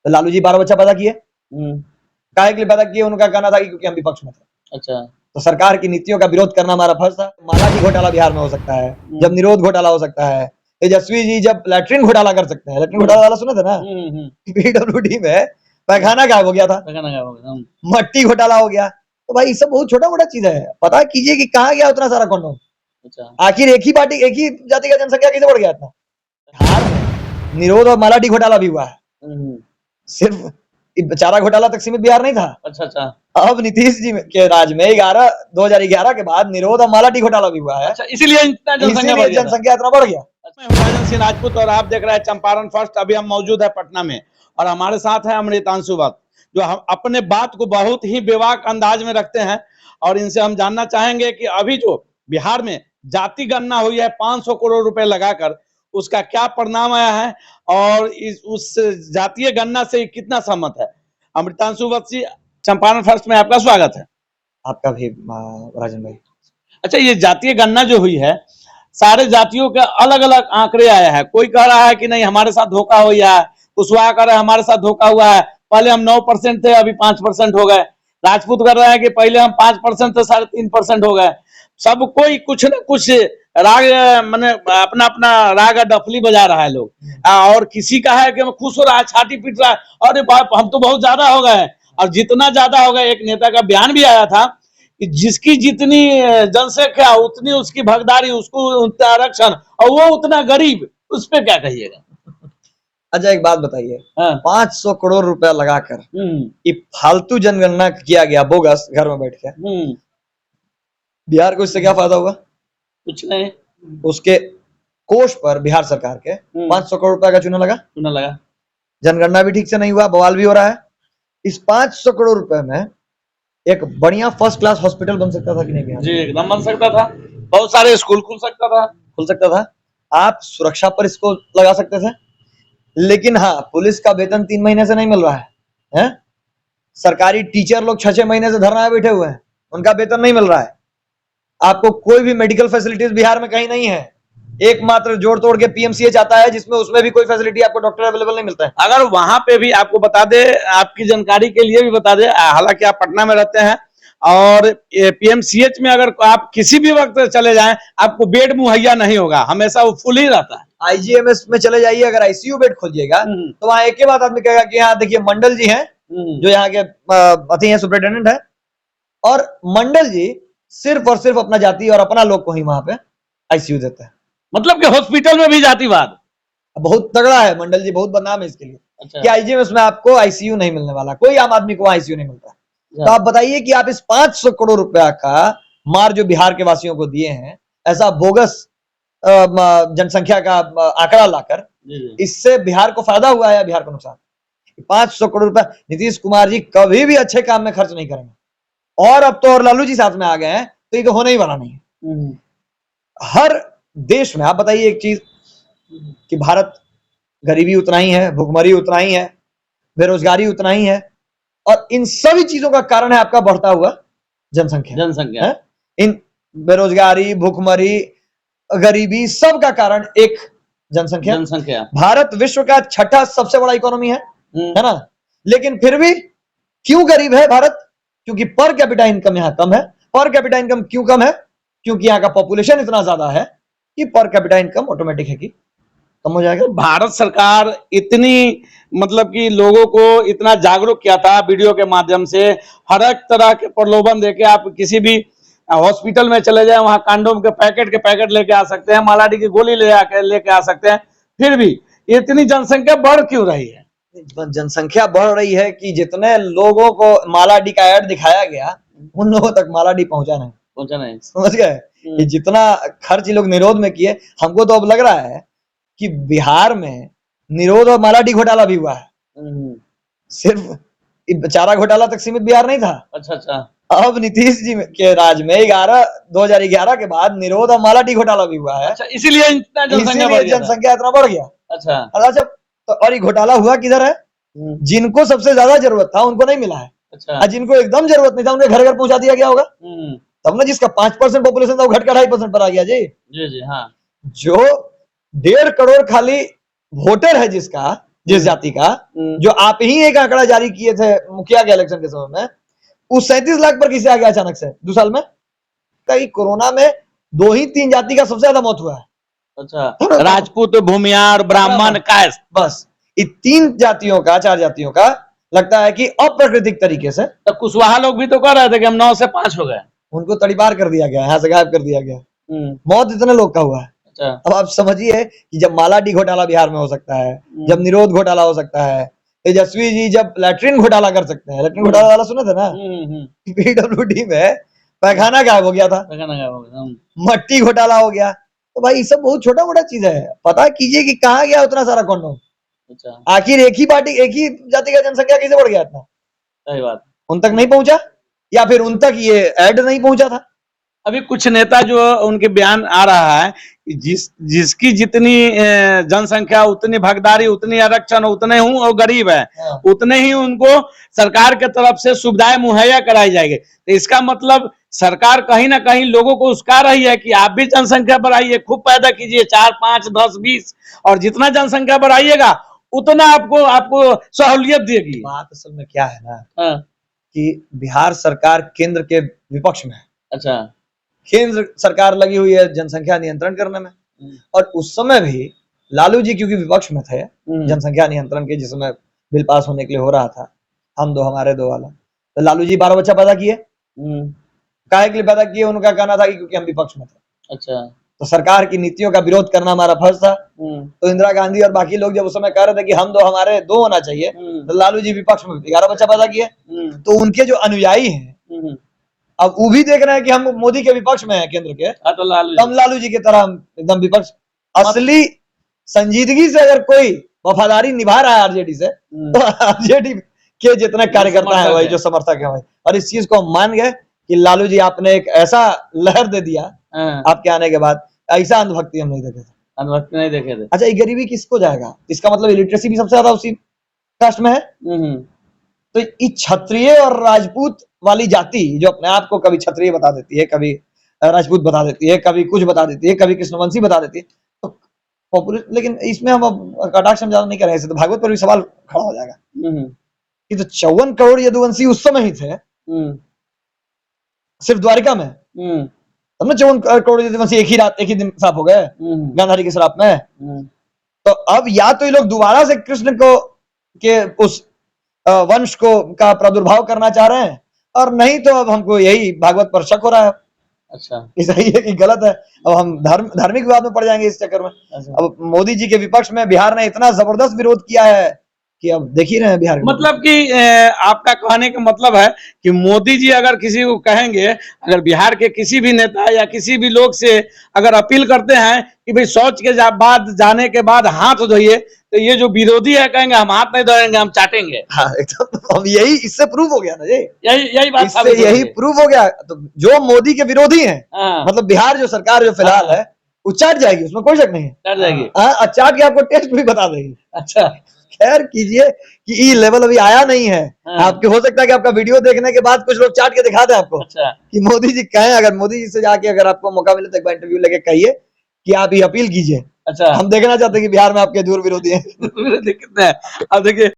तो लालू जी 12 बच्चा पैदा किए, काहे के लिए पैदा किए? उनका कहना था कि क्योंकि हम विपक्ष में थे। अच्छा, तो सरकार की नीतियों का विरोध करना हमारा फर्ज था। मालाडी घोटाला बिहार में हो सकता है, जब निरोध घोटाला हो सकता है, तेजस्वी जी जब लैट्रिन घोटाला कर सकते हैं। लैट्रिन घोटाला वाला सुने थे ना, पीडब्ल्यूडी में पैखाना गायब हो गया था, मट्टी घोटाला हो गया। तो भाई सब बहुत छोटा मोटा चीज है, पता कीजिए कि कहाँ गया उतना सारा कंडोम। अच्छा, आखिर एक ही पार्टी, एक ही जाति का जनसंख्या कैसे बढ़ गया इतना? बिहार में निरोध और मालाडी घोटाला भी हुआ है। सिर्फ चारा घोटाला तक सीमित बिहार नहीं था। अच्छा, अच्छा, अब नीतीश जी के राज में 2011 के बाद निरोध और मालाडी घोटाला भी हुआ है। अच्छा, इसीलिए जनसंख्या इतना बढ़ गया। मैं राजन सिंह राजपूत और आप देख रहे हैं चंपारण फर्स्ट। अभी हम मौजूद है पटना में और हमारे साथ है अमृतांशु वत्स, जो हम अपने बात को बहुत ही बेबाक अंदाज में रखते हैं। और इनसे हम जानना चाहेंगे कि अभी जो बिहार में जाति गणना हुई है 500 करोड़ रुपए लगाकर, उसका क्या परिणाम आया है और उस जातीय गणना से कितना सहमत है। अमृतांशु वत्स जी, चंपारण फर्स्ट में आपका स्वागत है। आपका भी राजन भाई। अच्छा, ये जातीय गणना जो हुई है, सारे जातियों के अलग अलग आंकड़े आए हैं। कोई कह रहा है कि नहीं हमारे साथ धोखा हुआ है, कुशवाहा कह रहा है हमारे साथ धोखा हुआ है, पहले हम 9% थे अभी 5% हो गए। राजपूत कर रहे हैं कि पहले हम 5% थे 3.5% हो गए। सब कोई कुछ न कुछ राग मैंने अपना अपना राग डफली बजा रहा है लोग। और किसी का है कि मैं खुश हो रहा है, छाती पीट रहा है, अरे बाप हम तो बहुत ज्यादा हो गए। और जितना ज्यादा हो गए, एक नेता का बयान भी आया था कि जिसकी जितनी जनसंख्या उतनी उसकी भागीदारी, उसको उतना आरक्षण, और वो उतना गरीब, उस पर क्या कहिएगा? अच्छा एक बात बताइए, हाँ। 500 करोड़ रुपया लगाकर ये फालतू जनगणना किया गया, बोगस, घर में बैठ के। बिहार को इससे क्या फायदा हुआ? कुछ नहीं। उसके कोष पर बिहार सरकार के 500 करोड़ रुपया का चूना लगा। जनगणना भी ठीक से नहीं हुआ, बवाल भी हो रहा है। इस 500 करोड़ रुपए में एक बढ़िया फर्स्ट क्लास हॉस्पिटल बन सकता था कि नहीं? जी एकदम बन सकता था, बहुत सारे स्कूल खुल सकता था। आप सुरक्षा पर इसको लगा सकते थे। लेकिन हाँ, पुलिस का वेतन 3 महीने से नहीं मिल रहा है। सरकारी टीचर लोग 6-6 महीने से धरना में बैठे हुए हैं, उनका वेतन नहीं मिल रहा है। आपको कोई भी मेडिकल फैसिलिटीज बिहार में कहीं नहीं है। एकमात्र जोड़ तोड़ के पीएमसीएच आता है, जिसमें उसमें भी कोई फैसिलिटी आपको डॉक्टर अवेलेबल नहीं मिलता है। अगर वहां पे भी आपको बता दे, आपकी जानकारी के लिए भी बता दे, हालांकि आप पटना में रहते हैं, और पीएमसीएच में अगर आप किसी भी वक्त चले जाएं, आपको बेड मुहैया नहीं होगा, हमेशा वो फुल ही रहता है। आईजीएमएस में चले जाइए, अगर आईसीयू बेड खोजिएगा तो वहां एक ही बात आदमी कहेगा कि यहाँ देखिए मंडल जी हैं, जो यहाँ के अति हैं, सुपरिटेंडेंट है, और मंडल जी सिर्फ और सिर्फ अपना जाति और अपना लोग को ही वहां पे आईसीयू देता है। मतलब कि हॉस्पिटल में भी जातिवाद बहुत तगड़ा है। मंडल जी बहुत बदनाम है इसके लिए। अच्छा। कि आईजीएमएस में आपको आईसीयू नहीं मिलने वाला, कोई आम आदमी को आईसीयू नहीं मिलता। तो आप बताइए कि आप इस 500 करोड़ रुपया का मार जो बिहार के वासियों को दिए हैं, ऐसा बोगस जनसंख्या का आंकड़ा लाकर, इससे बिहार को फायदा हुआ है या बिहार को नुकसान? 500 करोड़ रुपया नीतीश कुमार जी कभी भी अच्छे काम में खर्च नहीं करेंगे। और अब तो और लालू जी साथ में आ गए हैं, तो ये तो होने ही वाला नहीं है। हर देश में आप बताइए एक चीज, कि भारत गरीबी उतना ही है, भुखमरी उतना ही है, बेरोजगारी उतना ही है, और इन सभी चीजों का कारण है आपका बढ़ता हुआ जनसंख्या। इन बेरोजगारी, भुखमरी, गरीबी, सब का कारण एक जनसंख्या। भारत विश्व का 6ठा सबसे बड़ा इकोनॉमी है ना? लेकिन फिर भी क्यों गरीब है भारत? क्योंकि पर कैपिटा इनकम यहाँ कम है। पर कैपिटा इनकम क्यों कम है? क्योंकि यहाँ का पॉपुलेशन इतना ज्यादा है कि पर कैपिटा इनकम ऑटोमेटिक है कि कम हो जाएगा। भारत सरकार इतनी मतलब कि लोगों को इतना जागरूक किया था वीडियो के माध्यम से, हर एक तरह के प्रलोभन देके आप किसी भी हॉस्पिटल में चले जाए, वहां कंडोम के पैकेट लेके आ सकते हैं, मालाडी की गोली लेके आ सकते हैं। फिर भी इतनी जनसंख्या बढ़ क्यों रही है? जनसंख्या बढ़ रही है कि जितने लोगों को मालाडी का ऐड दिखाया गया, उन लोगों तक मालाडी पहुंचा नहीं। समझ गए? कि जितना खर्च लोग निरोध में किए, हमको तो अब लग रहा है कि बिहार में निरोध और मालाडी घोटाला भी हुआ है। सिर्फ चारा घोटाला तक सीमित बिहार नहीं था। अच्छा। अब नीतीश जी के राज में 2011 के बाद निरोध और मालाडी घोटाला भी हुआ है। अच्छा, इसीलिए जनसंख्या इतना बढ़ गया। अच्छा, तो और ये घोटाला हुआ किधर है? जिनको सबसे ज्यादा जरूरत था उनको नहीं मिला है। अच्छा। जिनको एकदम जरूरत नहीं था उन्हें घर घर पहुंचा दिया गया होगा। तब ना जिसका 5% पॉपुलेशन था वो घट कर 2.5% पर आ गया। जी हाँ। जो 1.5 करोड़ खाली वोटर है जिसका, जिस जाति का, जो आप ही एक आंकड़ा जारी किए थे मुखिया के इलेक्शन के समय में, उस 37 लाख पर किसे आ गया अचानक से 2 साल में? कई कोरोना में 2 ही 3 जाति का सबसे ज्यादा मौत हुआ है। अच्छा, राजपूत, भूमियार, ब्राह्मण, कायस्थ, बस ये 3 जातियों का, 4 जातियों का लगता है कि अप्राकृतिक तरीके से। तो कुशवाहा लोग भी तो कह रहे थे कि हम 9 से 5 हो गए। उनको तड़ीपार कर दिया गया, यहाँ से गायब कर दिया गया। मौत इतने लोग का हुआ है। अच्छा, अब आप समझिए कि जब मालाडी घोटाला बिहार में हो सकता है, जब निरोध घोटाला हो सकता है, तेजस्वी जी जब लैट्रिन घोटाला कर सकते हैं। लैट्रिन घोटाला वाला सुना था ना, पीडब्ल्यूडी में पैखाना गायब हो गया था, मट्टी घोटाला हो गया। तो भाई ये सब बहुत छोटा मोटा चीज है, पता कीजिए कि कहाँ गया उतना सारा कंडोम। अच्छा, आखिर एक ही पार्टी, एक ही जाति का जनसंख्या कैसे बढ़ गया इतना? सही बात। उन तक नहीं पहुंचा, या फिर उन तक ये ऐड नहीं पहुंचा था। अभी कुछ नेता जो उनके बयान आ रहा है कि जिसकी जितनी जनसंख्या उतनी भागीदारी, उतनी आरक्षण, उतने हूँ और गरीब है, उतने ही उनको सरकार के तरफ से सुविधाएं मुहैया कराई जाएगी। तो इसका मतलब सरकार कहीं ना कहीं लोगों को उस्का रही है कि आप भी जनसंख्या बढ़ाइए, खूब पैदा कीजिए, 4, 5, 10, 20, और जितना जनसंख्या बढ़ाइएगा उतना आपको सहूलियत देगी। बात असल में क्या है ना, कि बिहार सरकार केंद्र के विपक्ष में है। अच्छा, केंद्र सरकार लगी हुई है जनसंख्या नियंत्रण करने में, और उस समय भी लालू जी क्योंकि विपक्ष में थे जनसंख्या नियंत्रण के, जिस समय बिल पास होने के लिए हो रहा था, हम दो हमारे दो वाला, तो लालू जी 12 बच्चा पैदा किए। काहे के लिए पैदा किए? उनका कहना था कि क्योंकि हम विपक्ष में थे। अच्छा, तो सरकार की नीतियों का विरोध करना हमारा फर्ज था। तो इंदिरा गांधी और बाकी लोग जब उस समय कह रहे थे कि हम दो हमारे दो होना चाहिए, तो लालू जी विपक्ष में 11 बच्चा पैदा किए। तो उनके जो अनुयायी हैं अब वो भी देख रहे हैं कि हम मोदी के विपक्ष में हैं केंद्र के, तो हम लालू जी की तरह एकदम विपक्ष। असली संजीदगी से अगर कोई वफादारी निभा रहा है आरजेडी से, तो आरजेडी के जितने कार्यकर्ता है वही जो समर्थक है वही। और इस चीज को हम मान गए कि लालू जी आपने एक ऐसा लहर दे दिया आपके आने के बाद, ऐसा अंधभक्ति हम नहीं देखे थे। अंधभक्ति नहीं देखे थे। अच्छा, ये गरीबी किसको जाएगा? इसका मतलब इलिटरेसी भी सबसे ज्यादा उसी कास्ट में है। तो ये क्षत्रिय और राजपूत वाली जाति जो अपने आप को कभी क्षत्रिय बता देती है, कभी राजपूत बता देती है, कभी कुछ बता देती है, कभी कृष्णवंशी बता देती है, तो पॉपुलर। लेकिन इसमें हम अब कटाक्ष हम ज्यादा नहीं कर रहे हैं, तो भागवत पर भी सवाल खड़ा हो जाएगा कि तो 54 करोड़ यदुवंशी उस समय ही थे सिर्फ द्वारिका में, तब ना 54 करोड़ यदुवंशी एक ही रात, एक ही दिन साफ हो गए गांधारी के श्राप में। तो अब या तो ये लोग दोबारा से कृष्ण को के उस वंश को का प्रादुर्भाव करना चाह रहे हैं, और नहीं तो अब हमको यही भागवत पर शक हो रहा है। अच्छा, ये सही है कि गलत है? अब हम धार्मिक विवाद में पड़ जाएंगे इस चक्कर में। अच्छा। अब मोदी जी के विपक्ष में बिहार ने इतना जबरदस्त विरोध किया है कि अब देख ही रहे हैं बिहार में। मतलब कि आपका कहने का मतलब है कि मोदी जी अगर किसी को कहेंगे, अगर बिहार के किसी भी नेता या किसी भी लोग से अगर अपील करते हैं कि भाई शौच के बाद जाने के बाद हाथ धोइए, तो ये जो विरोधी है कहेंगे हम हाथ नहीं धोएंगे, हम चाटेंगे। हाँ, एकदम। अब यही इससे प्रूव हो गया ना, यही बात, इससे यही प्रूव हो गया। तो जो मोदी के विरोधी हैं, मतलब बिहार जो सरकार जो फिलहाल है वो चाट जाएगी, उसमें कोई शक नहीं है, चाट जाएगी। हाँ, चाट के आपको टेस्ट भी बता देगी। अच्छा, खैर कीजिए कि ये लेवल अभी आया नहीं है। आपके हो सकता है कि आपका वीडियो देखने के बाद कुछ लोग चाट के दिखा दें आपको। अच्छा। कि मोदी जी कहें, अगर मोदी जी से जाके अगर आपको मौका मिले तो एक बार इंटरव्यू लेके कहिए कि आप ये अपील कीजिए। अच्छा, हम देखना चाहते हैं कि बिहार में आपके दूर विरोधी हैं। कितने हैं? अब देखिए